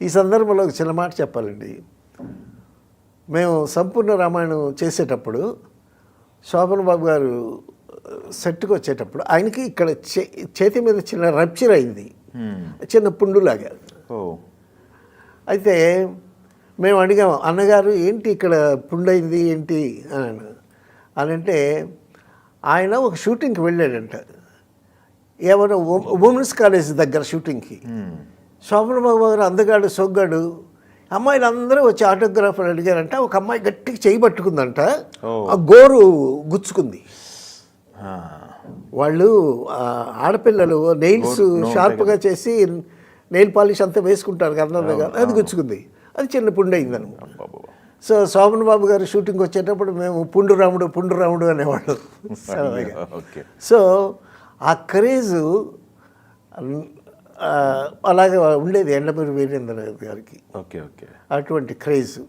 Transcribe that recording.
ఈ సందర్భంలో ఒక చిన్న మాట చెప్పాలండి. మేము సంపూర్ణ రామాయణం చేసేటప్పుడు శోభన్ బాబు గారు సెట్కి వచ్చేటప్పుడు ఆయనకి ఇక్కడ చేతి మీద చిన్న రప్చర్ అయింది, చిన్న పుండులాగా. అయితే మేము అడిగాము, అన్నగారు ఏంటి ఇక్కడ పుండైంది ఏంటి అని అంటే ఆయన ఒక షూటింగ్కి వెళ్ళాడంట, ఏమైనా ఉమెన్స్ కాలేజ్ దగ్గర షూటింగ్కి. శోభన్ బాబు గారు అందగాడు సొగ్గాడు, అమ్మాయిలు అందరూ వచ్చి ఆటోగ్రాఫర్ అడిగారంట. ఒక అమ్మాయి గట్టిగా చేయి పట్టుకుందంట, ఆ గోరు గుచ్చుకుంది. వాళ్ళు ఆడపిల్లలు నెయిల్స్ షార్ప్గా చేసి నెయిల్ పాలిష్ అంతా వేసుకుంటారు కదా, అది గుచ్చుకుంది. అది చిన్న పుండు అయిందని. సో శోభన్ బాబు గారు షూటింగ్ వచ్చేటప్పుడు మేము పుండు రాముడు అనేవాళ్ళు. సో ఆ క్రేజు అలాగే ఉండేది ఎండమూరి వీరేంద్ర గారికి, అటువంటి క్రేజు.